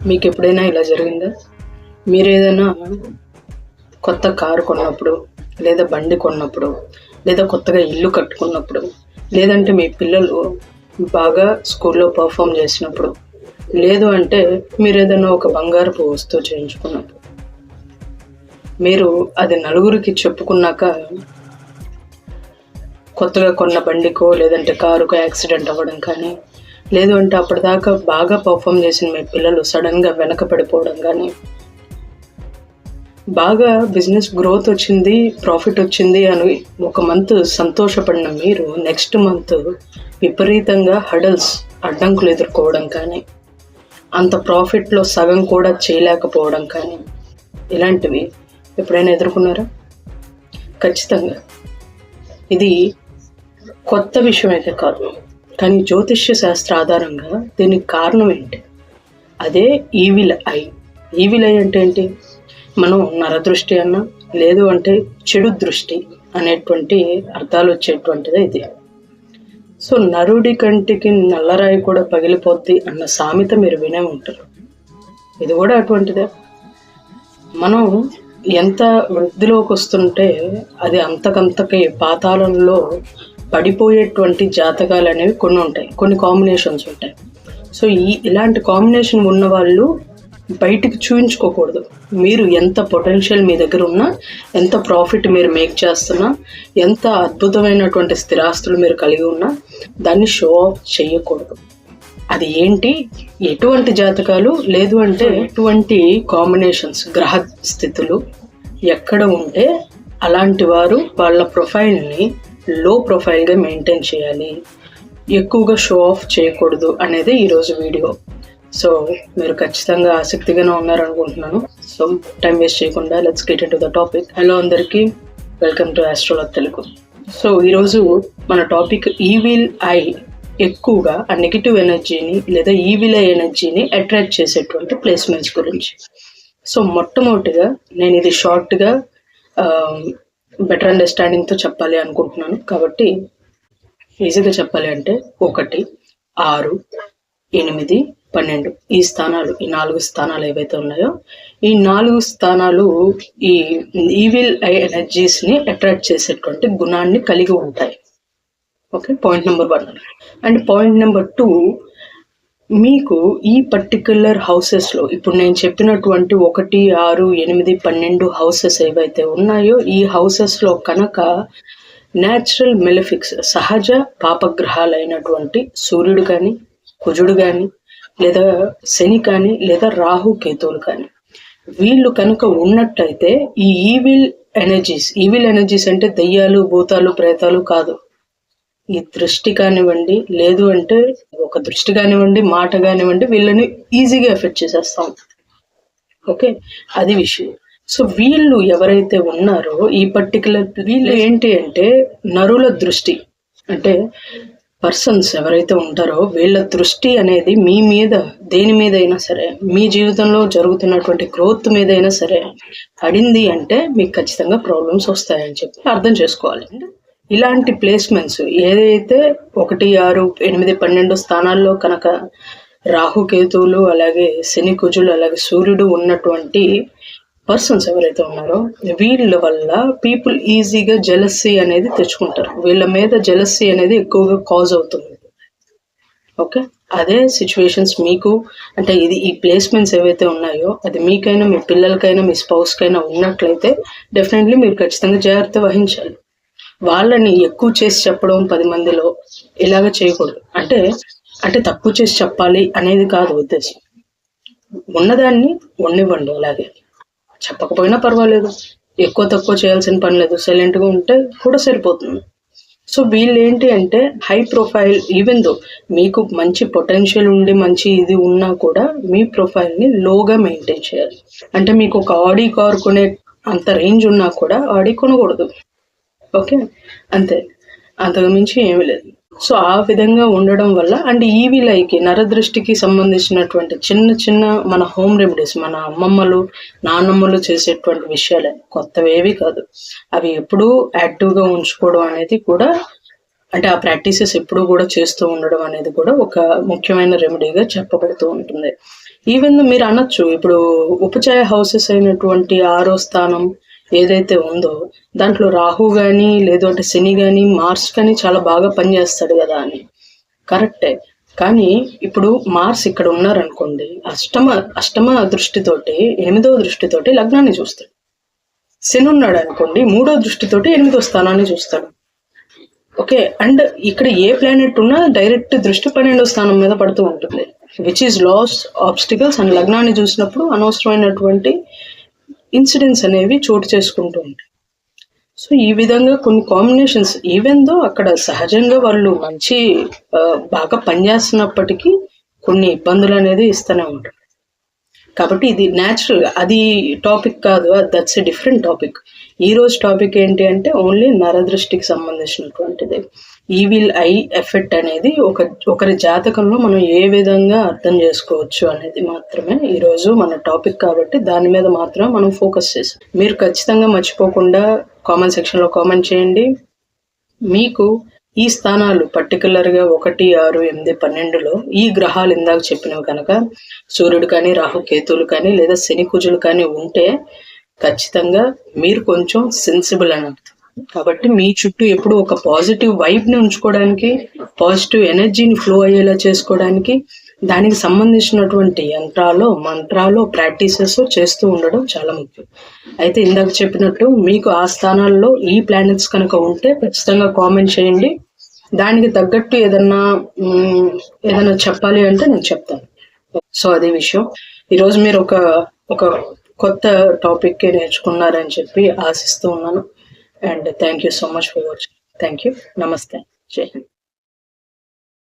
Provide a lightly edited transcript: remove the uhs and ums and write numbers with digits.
మీకు ఎప్పుడైనా ఇలా జరిగిందా? మీరు ఏదైనా కొత్త కారు కొన్నప్పుడు, లేదా బండి కొన్నప్పుడు, లేదా కొత్తగా ఇల్లు కట్టుకున్నప్పుడు, లేదంటే మీ పిల్లలు బాగా స్కూల్లో పర్ఫామ్ చేసినప్పుడు, లేదు అంటే మీరు ఏదైనా ఒక బంగారపు వస్తువు చేయించుకున్నప్పుడు, మీరు అది నలుగురికి చెప్పుకున్నాక కొత్తగా కొన్న బండికో లేదంటే కారుకో యాక్సిడెంట్ అవ్వడం కానీ, లేదు అంటే అప్పటిదాకా బాగా పర్ఫామ్ చేసిన మీ పిల్లలు సడన్గా వెనక పడిపోవడం కానీ, బాగా బిజినెస్ గ్రోత్ వచ్చింది, ప్రాఫిట్ వచ్చింది అని ఒక మంత్ సంతోషపడిన మీరు నెక్స్ట్ మంత్ విపరీతంగా హడల్స్, అడ్డంకులు ఎదుర్కోవడం కానీ, అంత ప్రాఫిట్లో సగం కూడా చేయలేకపోవడం కానీ, ఇలాంటివి ఎప్పుడైనా ఎదుర్కొన్నారా? ఖచ్చితంగా ఇది కొత్త విషయం అయితే కాదు, కానీ జ్యోతిష్య శాస్త్ర ఆధారంగా దీనికి కారణం ఏంటి? అదే ఈవిల్ ఐ. ఈవిల్ ఐ అంటే ఏంటి? మనం నరదృష్టి అన్నా, లేదు అంటే చెడు దృష్టి అనేటువంటి అర్థాలు వచ్చేటువంటిది ఇది. సో నరుడి కంటికి నల్లరాయి కూడా పగిలిపోద్ది అన్న సామెత మీరు వినే ఉంటారు. ఇది కూడా అటువంటిదే. మనం ఎంత వృద్ధిలోకి వస్తుంటే అది అంతకంతకి పాతాళంలో పడిపోయేటువంటి జాతకాలు అనేవి కొన్ని ఉంటాయి, కొన్ని కాంబినేషన్స్ ఉంటాయి. సో ఇలాంటి కాంబినేషన్ ఉన్న వాళ్ళు బయటికి చూయించుకోకూడదు. మీరు ఎంత పొటెన్షియల్ మీ దగ్గర ఉన్నా, ఎంత ప్రాఫిట్ మీరు మేక్ చేస్తున్నా, ఎంత అద్భుతమైనటువంటి స్థిరాస్తులు మీరు కలిగి ఉన్నా, దాన్ని షో ఆఫ్ చేయకూడదు. అది ఏంటి, ఎటువంటి జాతకాలు, లేదు అంటే ఎటువంటి కాంబినేషన్స్, గ్రహ స్థితులు ఎక్కడ ఉంటే అలాంటి వారు వాళ్ళ ప్రొఫైల్ని లో ప్రొఫైల్గా మెయింటైన్ చేయాలి, ఎక్కువగా షో ఆఫ్ చేయకూడదు అనేది ఈరోజు వీడియో. సో మీరు ఖచ్చితంగా ఆసక్తిగానే ఉన్నారనుకుంటున్నాను. సో టైం వేస్ట్ చేయకుండా let's get into the topic. Hello అందరికీ, వెల్కమ్ టు ఆస్ట్రోలాగ్ తెలుగు. సో ఈరోజు మన టాపిక్ ఈవిల్ ఐ. ఎక్కువగా ఆ నెగిటివ్ ఎనర్జీని లేదా ఈవిల్ ఐ ఎనర్జీని అట్రాక్ట్ చేసేటువంటి ప్లేస్మెంట్స్ గురించి. సో మొట్టమొదటిగా నేను ఇది షార్ట్గా బెటర్ అండర్స్టాండింగ్తో చెప్పాలి అనుకుంటున్నాను. కాబట్టి ఈజీగా చెప్పాలి అంటే 1, 6, 8, 12 ఈ స్థానాలు, ఈ 4 స్థానాలు ఏవైతే ఉన్నాయో, ఈ 4 స్థానాలు ఈ ఈవిల్ ఐ ఎనర్జీస్ని అట్రాక్ట్ చేసేటువంటి గుణాన్ని కలిగి ఉంటాయి. Okay, point number 1. And point number 2, మీకు ఈ పర్టిక్యులర్ హౌసెస్లో ఇప్పుడు నేను చెప్పినటువంటి 1, 6, 8, 12 హౌసెస్ ఏవైతే ఉన్నాయో, ఈ హౌసెస్లో కనుక న్యాచురల్ మెలిఫిక్స్, సహజ పాపగ్రహాలైనటువంటి సూర్యుడు కానీ, కుజుడు కానీ, లేదా శని కానీ, లేదా రాహు కేతువులు కానీ, వీళ్ళు కనుక ఉన్నట్టయితే ఈ ఈవిల్ ఎనర్జీస్ అంటే దయ్యాలు, భూతాలు, ప్రేతాలు కాదు. ఈ దృష్టి కానివ్వండి, లేదు అంటే ఒక దృష్టి కానివ్వండి, మాట కానివ్వండి, వీళ్ళని ఈజీగా ఎఫెక్ట్ చేసేస్తాం. ఓకే, అది విషయం. సో వీళ్ళు ఎవరైతే ఉన్నారో ఈ పర్టికులర్ వీళ్ళు ఏంటి అంటే నరుల దృష్టి, అంటే పర్సన్స్ ఎవరైతే ఉంటారో వీళ్ళ దృష్టి అనేది మీ మీద, దేని మీద అయినా సరే, మీ జీవితంలో జరుగుతున్నటువంటి గ్రోత్ మీద అయినా సరే పడింది అంటే మీకు ఖచ్చితంగా ప్రాబ్లమ్స్ వస్తాయని చెప్పి అర్థం చేసుకోవాలి. ఇలాంటి ప్లేస్మెంట్స్ ఏదైతే 1, 6, 8, 12 స్థానాల్లో కనుక రాహుకేతువులు, అలాగే శని, కుజులు, అలాగే సూర్యుడు ఉన్నటువంటి పర్సన్స్ ఎవరైతే ఉన్నారో వీళ్ళ వల్ల పీపుల్ ఈజీగా జెలసీ అనేది తెచ్చుకుంటారు. వీళ్ళ మీద జెలసీ అనేది ఎక్కువగా కాజ్ అవుతుంది. ఓకే, అదే సిచ్యువేషన్స్ మీకు, అంటే ఈ ప్లేస్మెంట్స్ ఏవైతే ఉన్నాయో అది మీకైనా, మీ పిల్లలకైనా, మీ స్పౌస్కైనా ఉన్నట్లయితే డెఫినెట్లీ మీరు ఖచ్చితంగా జాగ్రత్త వహించాలి. వాళ్ళని ఎక్కువ చేసి చెప్పడం 10 మందిలో ఇలాగ చేయకూడదు. అంటే తక్కువ చేసి చెప్పాలి అనేది కాదు ఉద్దేశం. ఉన్నదాన్ని ఉండనివ్వండి, అలాగే చెప్పకపోయినా పర్వాలేదు, ఎక్కువ తక్కువ చేయాల్సిన పని లేదు, సైలెంట్గా ఉంటే కూడా సరిపోతుంది. సో వీళ్ళు ఏంటి అంటే హై ప్రొఫైల్, ఈవెన్ దో మీకు మంచి పొటెన్షియల్ ఉండి మంచి ఇది ఉన్నా కూడా మీ ప్రొఫైల్ని లోగా మెయింటైన్ చేయాలి. అంటే మీకు ఒక ఆడి కార్ కొనే అంత రేంజ్ ఉన్నా కూడా ఆడి కొనకూడదు. ఓకే, అంతే, అంతకు మించి ఏమీ లేదు. సో ఆ విధంగా ఉండడం వల్ల, అండ్ ఈవిల్ ఐకి, నరదృష్టికి సంబంధించినటువంటి చిన్న చిన్న మన హోమ్ రెమెడీస్, మన అమ్మమ్మలు, నాన్నమ్మలు చేసేటువంటి విషయాలే, కొత్తవేవి కాదు. అవి ఎప్పుడూ యాక్టివ్గా ఉంచుకోవడం అనేది కూడా, అంటే ఆ ప్రాక్టీసెస్ ఎప్పుడూ కూడా చేస్తూ ఉండడం అనేది కూడా ఒక ముఖ్యమైన రెమెడీగా చెప్పబడుతూ ఉంటుంది. ఈవెన్ మీరు అనొచ్చు, ఇప్పుడు ఉపచయ హౌసెస్ అయినటువంటి 6వ స్థానం ఏదైతే ఉందో దాంట్లో రాహు కానీ లేదంటే శని కానీ మార్స్ కానీ చాలా బాగా పనిచేస్తాడు కదా అని. కరెక్టే, కానీ ఇప్పుడు మార్స్ ఇక్కడ ఉన్నారనుకోండి, అష్టమ దృష్టితోటి 8వ దృష్టితోటి లగ్నాన్ని చూస్తాడు. శని ఉన్నాడు అనుకోండి 3వ దృష్టితోటి 8వ స్థానాన్ని చూస్తాడు. ఓకే, అండ్ ఇక్కడ ఏ ప్లానెట్ ఉన్నా డైరెక్ట్ దృష్టి 12వ స్థానం మీద పడుతూ ఉంటుంది, which is loss obstacles. And లగ్నాన్ని చూసినప్పుడు అనవసరమైనటువంటి ఇన్సిడెంట్స్ అనేవి చోటు చేసుకుంటూ ఉంటాయి. సో ఈ విధంగా కొన్ని కాంబినేషన్స్, ఈవెన్ దో అక్కడ సహజంగా వాళ్ళు మంచి బాగా పనిచేస్తున్నప్పటికీ కొన్ని ఇబ్బందులు అనేది ఇస్తూనే ఉంటారు. కాబట్టి ఇది న్యాచురల్, అది టాపిక్ కాదు, దట్స్ ఎ డిఫరెంట్ టాపిక్. ఈ రోజు టాపిక్ ఏంటి అంటే ఓన్లీ నరదృష్టికి సంబంధించినటువంటిది. ఈవిల్ ఐ ఎఫెక్ట్ అనేది ఒకరి జాతకంలో మనం ఏ విధంగా అర్థం చేసుకోవచ్చు అనేది మాత్రమే ఈరోజు మన టాపిక్. కాబట్టి దాని మీద మాత్రం మనం ఫోకస్ చేసాం. మీరు ఖచ్చితంగా మర్చిపోకుండా కామెంట్ సెక్షన్లో కామెంట్ చేయండి. మీకు ఈ స్థానాలు పర్టికులర్గా 1, 6, 8, 12లో ఈ గ్రహాలు ఇందాక చెప్పినవి కనుక సూర్యుడు కానీ రాహు కేతువులు కానీ లేదా శని కుజులు కానీ ఉంటే ఖచ్చితంగా మీరు కొంచెం సెన్సిబుల్ అని అర్థం. కాబట్టి మీ చుట్టూ ఎప్పుడు ఒక పాజిటివ్ వైబ్ని ఉంచుకోవడానికి, పాజిటివ్ ఎనర్జీని ఫ్లో అయ్యేలా చేసుకోవడానికి దానికి సంబంధించినటువంటి మంత్రాలు ప్రాక్టీసెస్ చేస్తూ ఉండడం చాలా ముఖ్యం. అయితే ఇందాక చెప్పినట్టు మీకు ఆ స్థానాల్లో ఈ ప్లానెట్స్ కనుక ఉంటే ఖచ్చితంగా కామెంట్ చేయండి. దానికి తగ్గట్టు ఏదన్నా చెప్పాలి అంటే నేను చెప్తాను. సో అదే విషయం. ఈరోజు మీరు ఒక కొత్త టాపిక్ నేర్చుకున్నారని చెప్పి ఆశిస్తూ ఉన్నాను. And thank you so much for watching. Thank you. నమస్తే. జై హింద్.